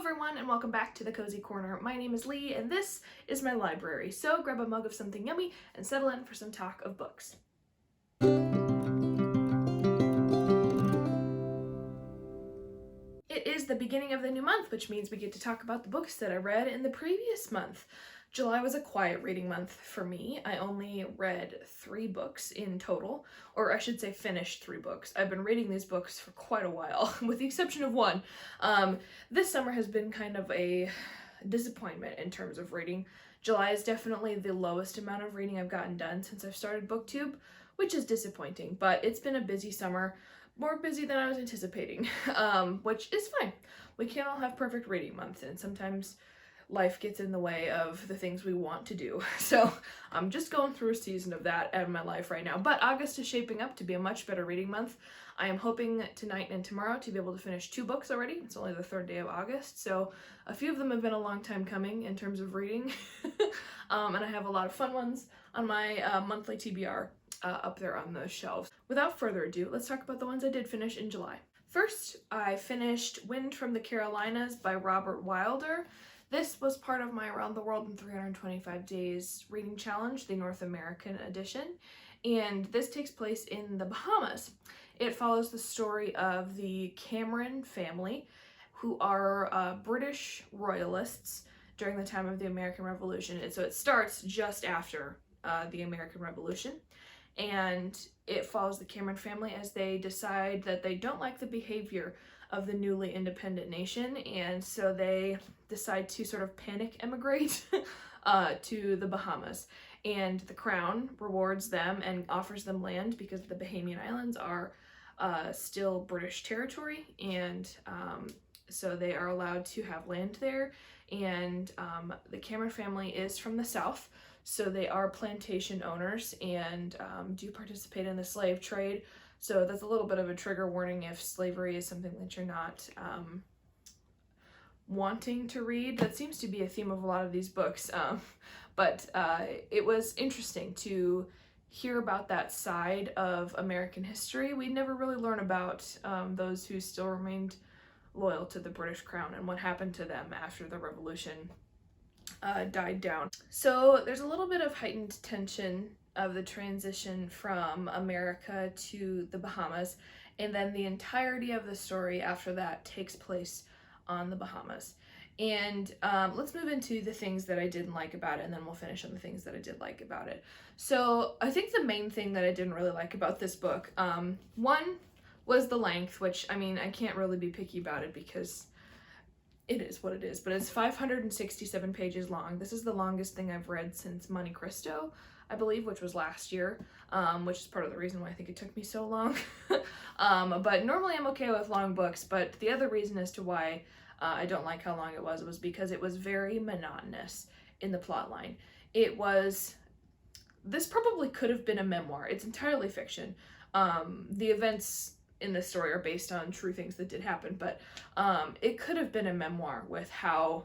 everyone, and welcome back to the Cozy Corner. My name is Lee, and this is my library. So grab a mug of something yummy and settle in for some talk of books. It is the beginning of the new month, which means we get to talk about the books that I read in the previous month. July was a quiet reading month for me. I only read 3 books in total, or I should say finished 3 books. I've been reading these books for quite a while, with the exception of one. This summer has been kind of a disappointment in terms of reading. July is definitely the lowest amount of reading I've gotten done since I've started BookTube, which is disappointing, but it's been a busy summer. More busy than I was anticipating, which is fine. We can't all have perfect reading months, and sometimes life gets in the way of the things we want to do. So I'm just going through a season of that in my life right now. But August is shaping up to be a much better reading month. I am hoping tonight and tomorrow to be able to finish 2 books already. It's only the 3rd day of August, so a few of them have been a long time coming in terms of reading. And I have a lot of fun ones on my monthly TBR up there on the shelves. Without further ado, let's talk about the ones I did finish in July. First, I finished Wind from the Carolinas by Robert Wilder. This was part of my Around the World in 325 Days reading challenge, the North American edition, and this takes place in the Bahamas. It follows the story of the Cameron family, who are British royalists during the time of the American Revolution. And so it starts just after the American Revolution, and it follows the Cameron family as they decide that they don't like the behavior of the newly independent nation, and so they decide to sort of panic emigrate to the Bahamas. And the crown rewards them and offers them land because the Bahamian Islands are still British territory, and so they are allowed to have land there. And the Cameron family is from the South, so they are plantation owners and do participate in the slave trade. So that's a little bit of a trigger warning if slavery is something that you're not wanting to read. That seems to be a theme of a lot of these books. But it was interesting to hear about that side of American history. We never really learn about those who still remained loyal to the British Crown and what happened to them after the Revolution died down. So there's a little bit of heightened tension of the transition from America to the Bahamas, and then the entirety of the story after that takes place on the Bahamas. And let's move into the things that I didn't like about it, and then we'll finish on the things that I did like about it. So I think the main thing that I didn't really like about this book, one was the length, which, I mean, I can't really be picky about it because it is what it is, but it's 567 pages long. This is the longest thing I've read since Monte Cristo, I believe, which was last year, which is part of the reason why I think it took me so long. But normally I'm okay with long books, but the other reason as to why I don't like how long it was because it was very monotonous in the plot line. This probably could have been a memoir. It's entirely fiction. The events in this story are based on true things that did happen, but it could have been a memoir with how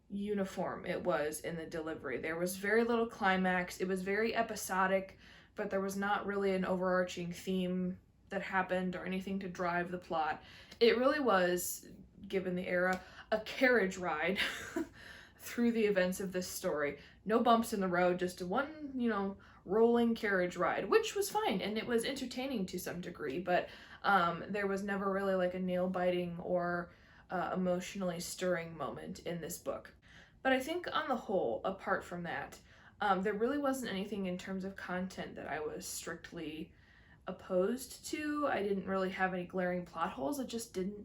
uniform it was in the delivery. There was very little climax. It was very episodic, but there was not really an overarching theme that happened or anything to drive the plot. It really was, given the era, a carriage ride through the events of this story. No bumps in the road, just one, rolling carriage ride, which was fine, and it was entertaining to some degree, but there was never really like a nail-biting or emotionally stirring moment in this book. But I think on the whole, apart from that, there really wasn't anything in terms of content that I was strictly opposed to. I didn't really have any glaring plot holes. It just didn't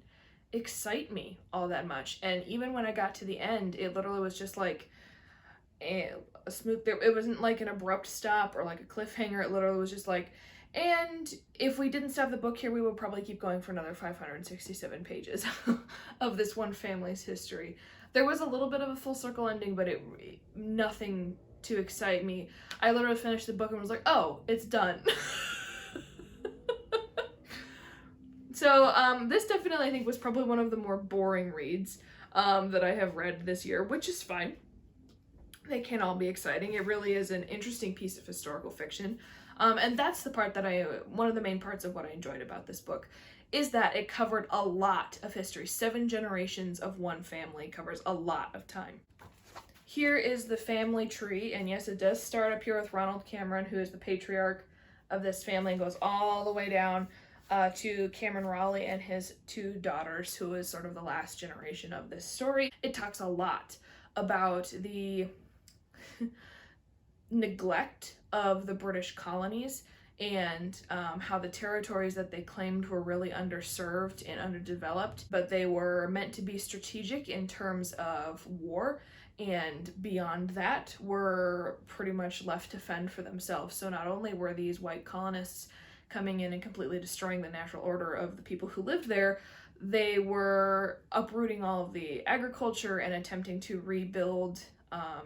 excite me all that much. And even when I got to the end, it literally was just like a smooth, it wasn't like an abrupt stop or like a cliffhanger. It literally was just like, and if we didn't stop the book here, we would probably keep going for another 567 pages of this one family's history. There was a little bit of a full circle ending, but nothing to excite me. I literally finished the book and was like, oh, it's done. So this definitely, I think, was probably one of the more boring reads that I have read this year, which is fine. They can't all be exciting. It really is an interesting piece of historical fiction. And that's the part that one of the main parts of what I enjoyed about this book. is that it covered a lot of history. 7 generations of one family covers a lot of time. Here is the family tree, and yes, it does start up here with Ronald Cameron, who is the patriarch of this family, and goes all the way down to Cameron Raleigh and his 2 daughters, who is sort of the last generation of this story. It talks a lot about the neglect of the British colonies and how the territories that they claimed were really underserved and underdeveloped, but they were meant to be strategic in terms of war, and beyond that were pretty much left to fend for themselves. So not only were these white colonists coming in and completely destroying the natural order of the people who lived there, they were uprooting all of the agriculture and attempting to rebuild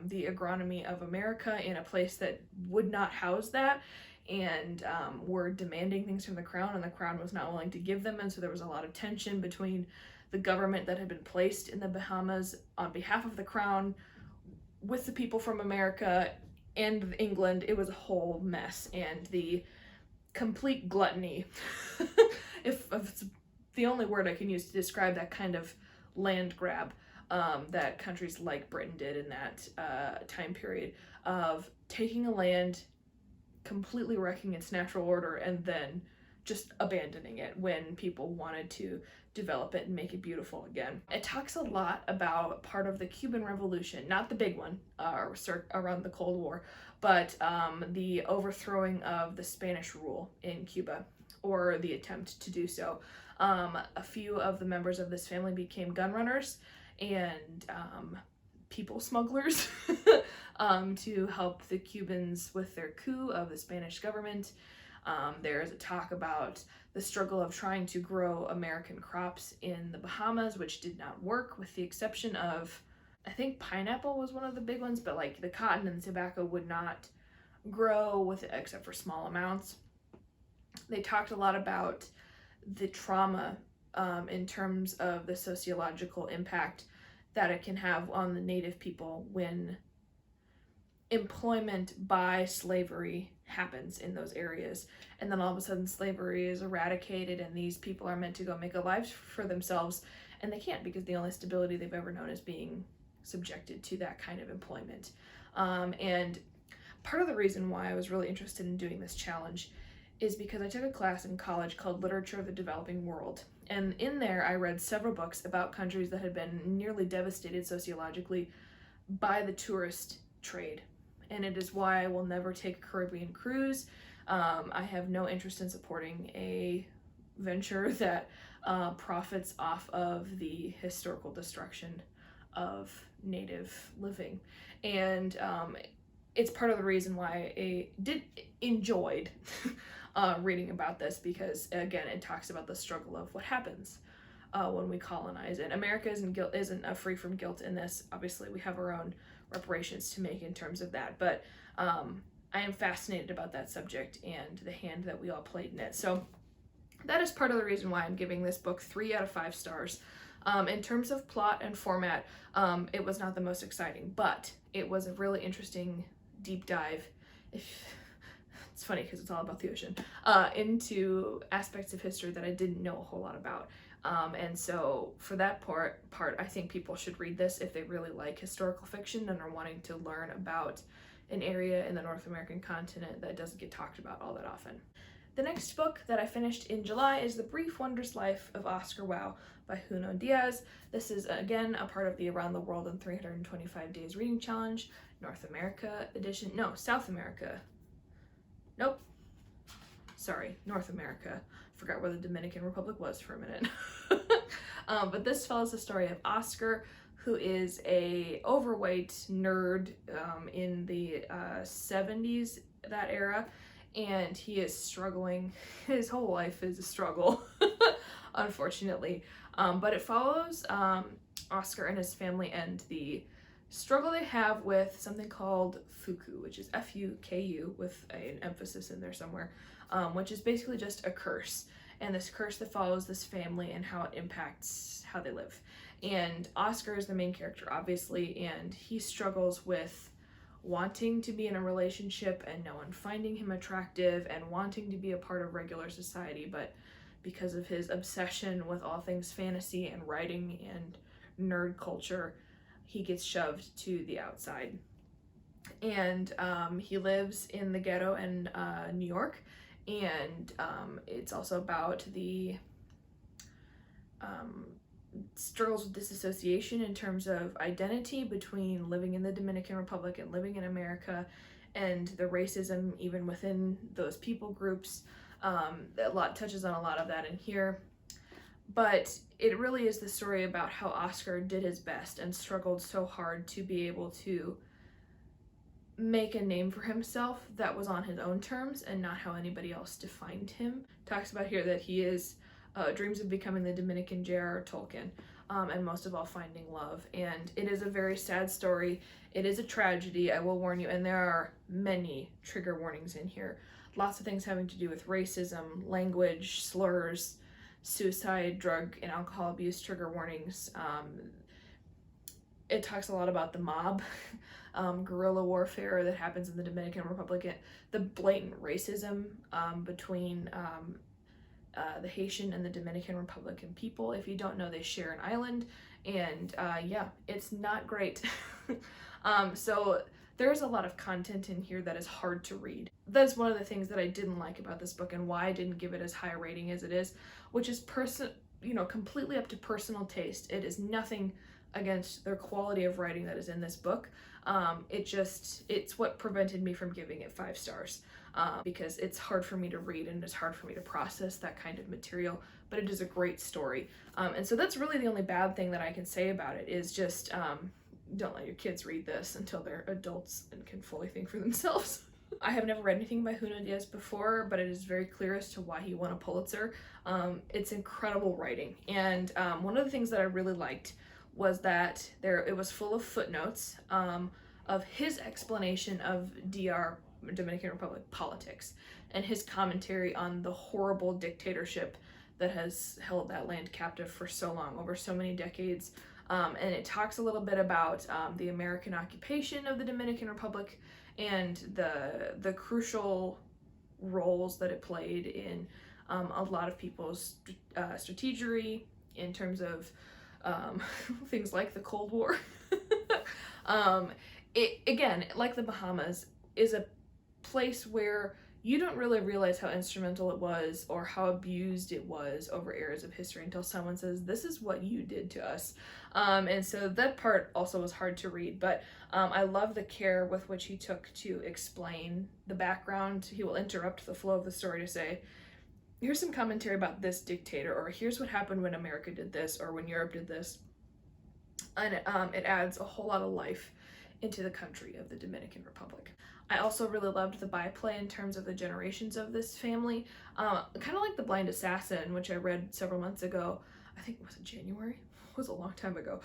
the agronomy of America in a place that would not house that, and were demanding things from the crown, and the crown was not willing to give them. And so there was a lot of tension between the government that had been placed in the Bahamas on behalf of the crown with the people from America and England. It was a whole mess, and the complete gluttony, if it's the only word I can use to describe that kind of land grab that countries like Britain did in that time period, of taking a land, completely wrecking its natural order, and then just abandoning it when people wanted to develop it and make it beautiful again. It talks a lot about part of the Cuban Revolution, not the big one around the Cold War, but the overthrowing of the Spanish rule in Cuba, or the attempt to do so. A few of the members of this family became gun runners and people smugglers to help the Cubans with their coup of the Spanish government. There is a talk about the struggle of trying to grow American crops in the Bahamas, which did not work, with the exception of, I think pineapple was one of the big ones, but like the cotton and the tobacco would not grow with it except for small amounts. They talked a lot about the trauma in terms of the sociological impact that it can have on the native people when employment by slavery happens in those areas, and then all of a sudden slavery is eradicated and these people are meant to go make a life for themselves, and they can't, because the only stability they've ever known is being subjected to that kind of employment. And part of the reason why I was really interested in doing this challenge is because I took a class in college called Literature of the Developing World, and in there I read several books about countries that had been nearly devastated sociologically by the tourist trade. And it is why I will never take a Caribbean cruise. I have no interest in supporting a venture that profits off of the historical destruction of native living. And it's part of the reason why I enjoyed reading about this, because again, it talks about the struggle of what happens when we colonize. And America isn't free from guilt in this. Obviously, we have our own reparations to make in terms of that, but I am fascinated about that subject and the hand that we all played in it. So that is part of the reason why I'm giving this book 3 out of 5 stars. In terms of plot and format, it was not the most exciting, but it was a really interesting deep dive. It's funny because it's all about the ocean, into aspects of history that I didn't know a whole lot about. And so for that part, I think people should read this if they really like historical fiction and are wanting to learn about an area in the North American continent that doesn't get talked about all that often. The next book that I finished in July is The Brief Wondrous Life of Oscar Wilde by Junot Diaz. This is, again, a part of the Around the World in 325 Days Reading Challenge, North America edition. No, South America. Nope. Sorry, North America. Forgot where the Dominican Republic was for a minute. But this follows the story of Oscar, who is a overweight nerd in the 70s, that era, and he is struggling. His whole life is a struggle, unfortunately. But it follows Oscar and his family and the struggle they have with something called fuku, which is F-U-K-U with an emphasis in there somewhere, which is basically just a curse. And this curse that follows this family and how it impacts how they live. And Oscar is the main character, obviously, and he struggles with wanting to be in a relationship and no one finding him attractive, and wanting to be a part of regular society, but because of his obsession with all things fantasy and writing and nerd culture, he gets shoved to the outside. And he lives in the ghetto in New York, and it's also about the struggles with disassociation in terms of identity between living in the Dominican Republic and living in America, and the racism even within those people groups. A lot touches on a lot of that in here, but it really is the story about how Oscar did his best and struggled so hard to be able to make a name for himself that was on his own terms and not how anybody else defined him. Talks about here that he is dreams of becoming the Dominican J.R.R. Tolkien, and most of all finding love. And it is a very sad story. It is a tragedy, I will warn you, and there are many trigger warnings in here. Lots of things having to do with racism, language, slurs, suicide, drug and alcohol abuse, trigger warnings. It talks a lot about the mob, guerrilla warfare that happens in the Dominican Republic, the blatant racism between the Haitian and the Dominican Republican people. If you don't know, they share an island, and yeah, it's not great. So there's a lot of content in here that is hard to read. That's one of the things that I didn't like about this book, and why I didn't give it as high a rating as it is, which is completely up to personal taste. It is nothing against their quality of writing that is in this book. It's what prevented me from giving it 5 stars, because it's hard for me to read and it's hard for me to process that kind of material, but it is a great story. And so that's really the only bad thing that I can say about it, is just don't let your kids read this until they're adults and can fully think for themselves. I have never read anything by Junot Diaz before, but it is very clear as to why he won a Pulitzer. It's incredible writing, and one of the things that I really liked was that it was full of footnotes of his explanation of Dominican Republic politics, and his commentary on the horrible dictatorship that has held that land captive for so long, over so many decades. And it talks a little bit about the American occupation of the Dominican Republic and the crucial roles that it played in a lot of people's strategy in terms of things like the Cold War. It, again, like the Bahamas, is a place where you don't really realize how instrumental it was or how abused it was over eras of history until someone says, this is what you did to us. And so that part also was hard to read, but I love the care with which he took to explain the background. He will interrupt the flow of the story to say, here's some commentary about this dictator, or here's what happened when America did this, or when Europe did this. And it adds a whole lot of life into the country of the Dominican Republic. I also really loved the byplay in terms of the generations of this family. Kind of like The Blind Assassin, which I read several months ago. I think, was it January? It was a long time ago.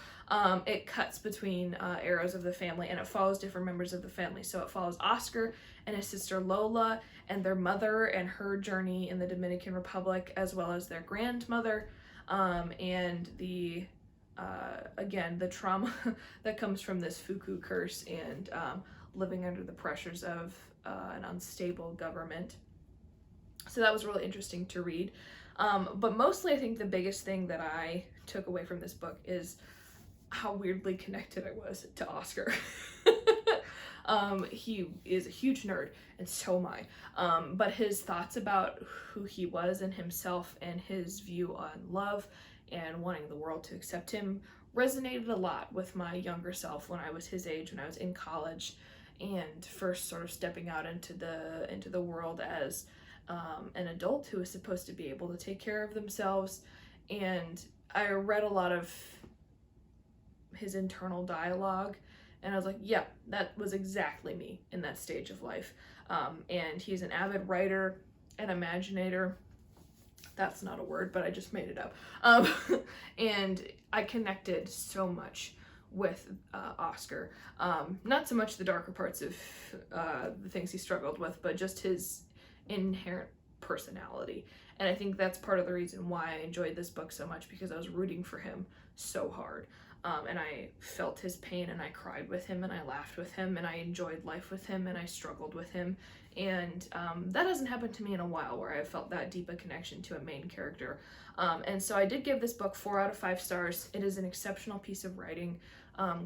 It cuts between eras of the family, and it follows different members of the family. So it follows Oscar and his sister Lola and their mother and her journey in the Dominican Republic, as well as their grandmother, and again, the trauma that comes from this Fuku curse and living under the pressures of an unstable government. So that was really interesting to read. But mostly I think the biggest thing that I took away from this book is how weirdly connected I was to Oscar. He is a huge nerd, and so am I. But his thoughts about who he was and himself, and his view on love and wanting the world to accept him, resonated a lot with my younger self when I was his age, when I was in college and first sort of stepping out into the world as an adult who is supposed to be able to take care of themselves. And I read a lot of his internal dialogue, and I was like, yep, that was exactly me in that stage of life. And he's an avid writer and imaginator. That's not a word, but I just made it up. And I connected so much with Oscar. Not so much the darker parts of the things he struggled with, but just his inherent personality. And I think that's part of the reason why I enjoyed this book so much, because I was rooting for him so hard. and I felt his pain, and I cried with him, and I laughed with him, and I enjoyed life with him, and I struggled with him. And that hasn't happened to me in a while, where I felt that deep a connection to a main character. And so I did give this book 4 out of 5 stars. It is an exceptional piece of writing,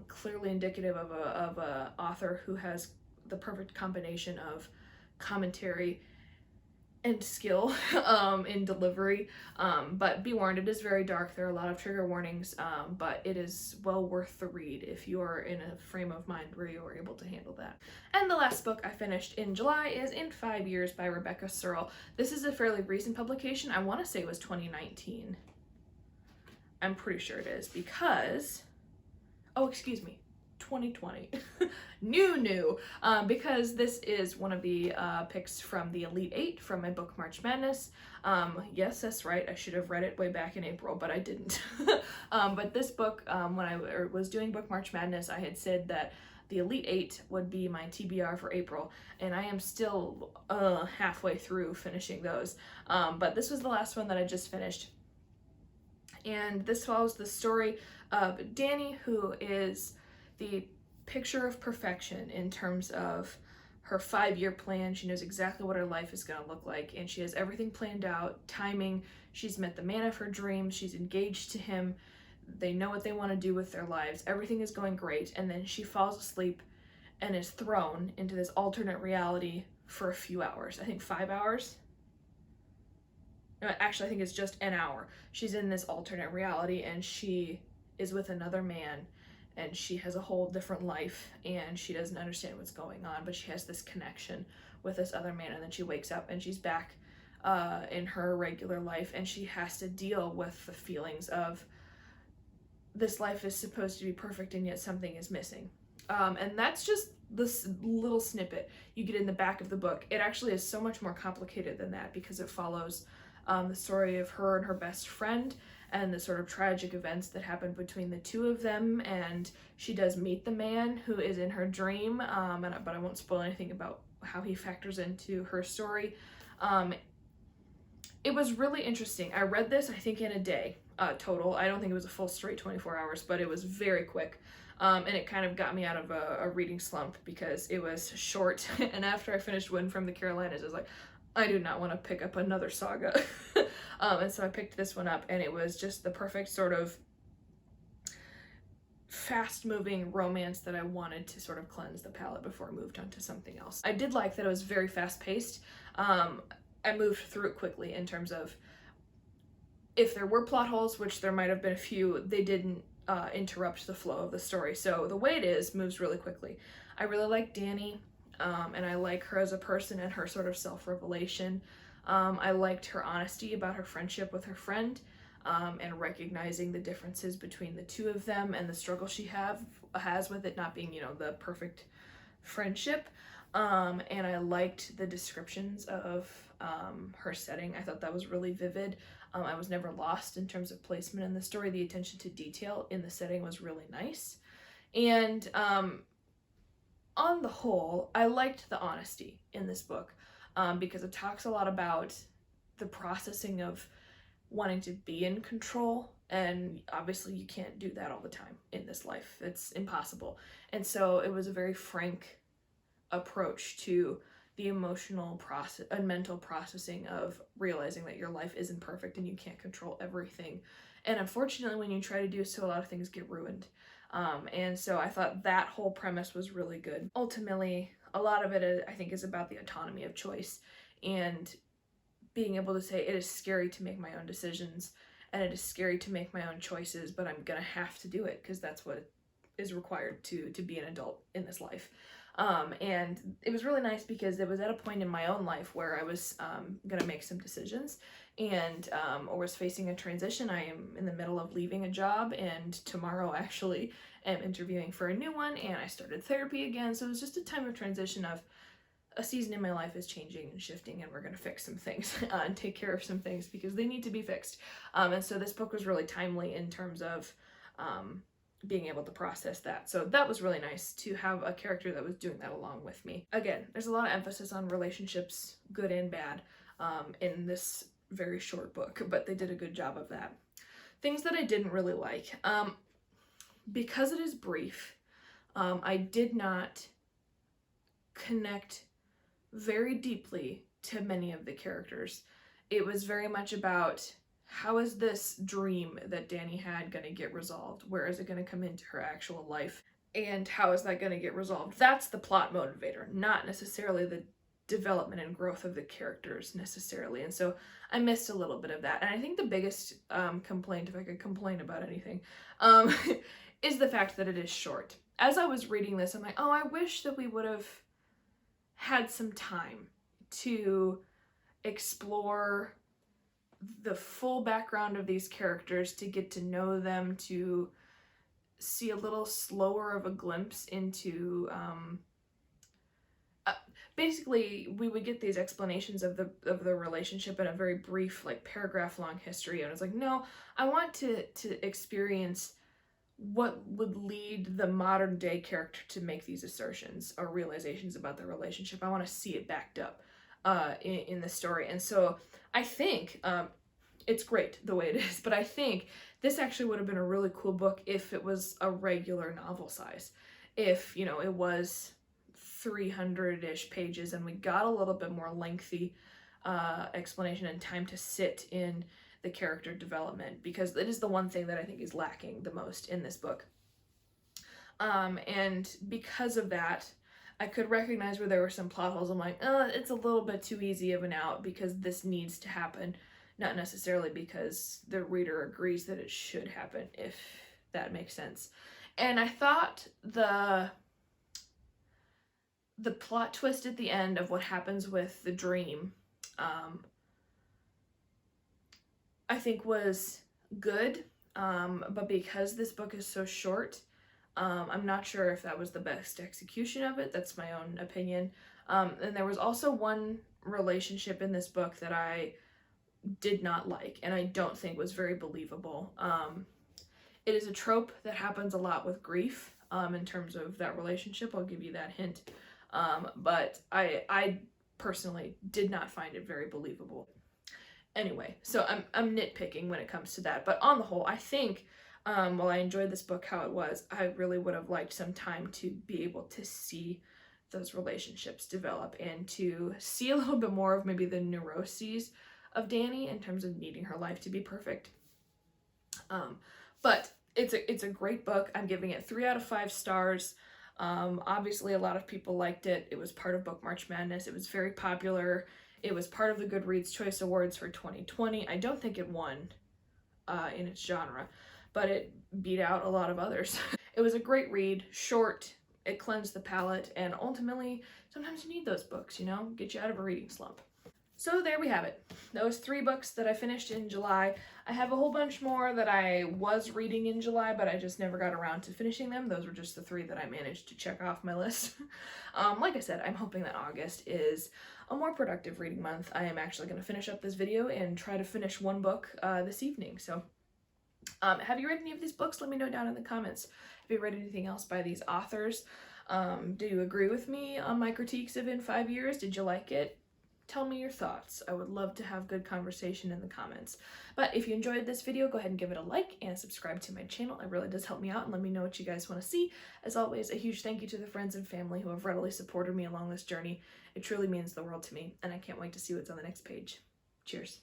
clearly indicative of a author who has the perfect combination of commentary and skill in delivery, but be warned, it is very dark. There are a lot of trigger warnings, but it is well worth the read if you are in a frame of mind where you are able to handle that. And the last book I finished in July is In 5 Years by Rebecca Serle. This is a fairly recent publication. I want to say it was 2019. I'm pretty sure it is, because, oh, excuse me, 2020. new, because this is one of the picks from the Elite 8 from my book March Madness. Yes, that's right, I should have read it way back in April, but I didn't. But this book, when I was doing book March Madness, I had said that the Elite 8 would be my TBR for April, and I am still halfway through finishing those. But this was the last one that I just finished. And this follows the story of Danny, who is the picture of perfection in terms of her 5-year plan. She knows exactly what her life is going to look like, and she has everything planned out, timing. She's met the man of her dreams. She's engaged to him. They know what they want to do with their lives. Everything is going great, and then she falls asleep and is thrown into this alternate reality for a few hours. I think 5 hours. No, actually, I think it's just an hour. She's in this alternate reality, and she is with another man, and she has a whole different life, and she doesn't understand what's going on, but she has this connection with this other man, and then she wakes up and she's back in her regular life, and she has to deal with the feelings of this life is supposed to be perfect, and yet something is missing. And that's just this little snippet you get in the back of the book. It actually is so much more complicated than that, because it follows the story of her and her best friend, and the sort of tragic events that happen between the two of them. And she does meet the man who is in her dream, but I won't spoil anything about how he factors into her story. It was really interesting. I read this, I think, in a day total. I don't think it was a full straight 24 hours, but it was very quick. And it kind of got me out of a reading slump, because it was short. And after I finished Wind from the Carolinas, I was like, I do not want to pick up another saga. And so I picked this one up, and it was just the perfect sort of fast-moving romance that I wanted to sort of cleanse the palate before I moved on to something else. I did like that it was very fast-paced. I moved through it quickly in terms of, if there were plot holes, which there might have been a few, they didn't interrupt the flow of the story. So the way it is moves really quickly. I really like Danny. And I like her as a person and her sort of self-revelation. I liked her honesty about her friendship with her friend, and recognizing the differences between the two of them, and the struggle she has with it not being, the perfect friendship. And I liked the descriptions of her setting. I thought that was really vivid. I was never lost in terms of placement in the story. The attention to detail in the setting was really nice. And on the whole, I liked the honesty in this book, because it talks a lot about the processing of wanting to be in control, and obviously you can't do that all the time in this life. It's impossible. And so it was a very frank approach to the emotional process and mental processing of realizing that your life isn't perfect and you can't control everything. And unfortunately, when you try to do so, a lot of things get ruined. And so I thought that whole premise was really good. Ultimately, a lot of it, I think, is about the autonomy of choice, and being able to say, it is scary to make my own decisions, and it is scary to make my own choices, but I'm gonna have to do it, because that's what is required to be an adult in this life. And it was really nice, because it was at a point in my own life where I was gonna make some decisions, and or was facing a transition. I am in the middle of leaving a job, and tomorrow actually am interviewing for a new one, and I started therapy again. So it was just a time of transition, of a season in my life is changing and shifting, and we're gonna fix some things and take care of some things, because they need to be fixed. And so this book was really timely in terms of being able to process that. So that was really nice to have a character that was doing that along with me. Again, there's a lot of emphasis on relationships, good and bad, in this very short book, but they did a good job of that. Things that I didn't really like. because it is brief, I did not connect very deeply to many of the characters. It was very much about, how is this dream that Dani had going to get resolved? Where is it going to come into her actual life? And how is that going to get resolved? That's the plot motivator, not necessarily the development and growth of the characters necessarily. And so I missed a little bit of that. And I think the biggest complaint, if I could complain about anything, is the fact that it is short. As I was reading this, I'm like, oh, I wish that we would have had some time to explore the full background of these characters, to get to know them, to see a little slower of a glimpse into basically we would get these explanations of the relationship in a very brief, like, paragraph long history, and I was like, no, I want to experience what would lead the modern day character to make these assertions or realizations about their relationship. I want to see it backed up in the story. And so I think it's great the way it is, but I think this actually would have been a really cool book if it was a regular novel size. If, you know, it was 300-ish pages and we got a little bit more lengthy explanation and time to sit in the character development, because it is the one thing that I think is lacking the most in this book. And because of that, I could recognize where there were some plot holes. I'm like, oh, it's a little bit too easy of an out because this needs to happen, not necessarily because the reader agrees that it should happen, if that makes sense. And I thought the plot twist at the end of what happens with the dream, I think was good, but because this book is so short, I'm not sure if that was the best execution of it. That's my own opinion. And there was also one relationship in this book that I did not like, and I don't think was very believable. It is a trope that happens a lot with grief, in terms of that relationship. I'll give you that hint. But I personally did not find it very believable. Anyway, so I'm nitpicking when it comes to that. But on the whole, I think, while I enjoyed this book how it was, I really would have liked some time to be able to see those relationships develop and to see a little bit more of maybe the neuroses of Dani in terms of needing her life to be perfect. But it's a great book. I'm giving it 3 out of 5 stars. Obviously a lot of people liked it. It was part of Book March Madness. It was very popular. It was part of the Goodreads Choice Awards for 2020. I don't think it won in its genre, but it beat out a lot of others. It was a great read, short, it cleansed the palate, and ultimately, sometimes you need those books, you know, get you out of a reading slump. So there we have it. Those 3 books that I finished in July. I have a whole bunch more that I was reading in July, but I just never got around to finishing them. Those were just the 3 that I managed to check off my list. Like I said, I'm hoping that August is a more productive reading month. I am actually going to finish up this video and try to finish 1 book this evening. So have you read any of these books? Let me know down in the comments. Have you read anything else by these authors? Do you agree with me on my critiques of In 5 Years? Did you like it? Tell me your thoughts. I would love to have good conversation in the comments. But if you enjoyed this video, go ahead and give it a like and subscribe to my channel. It really does help me out and let me know what you guys want to see. As always, a huge thank you to the friends and family who have readily supported me along this journey. It truly means the world to me, and I can't wait to see what's on the next page. Cheers.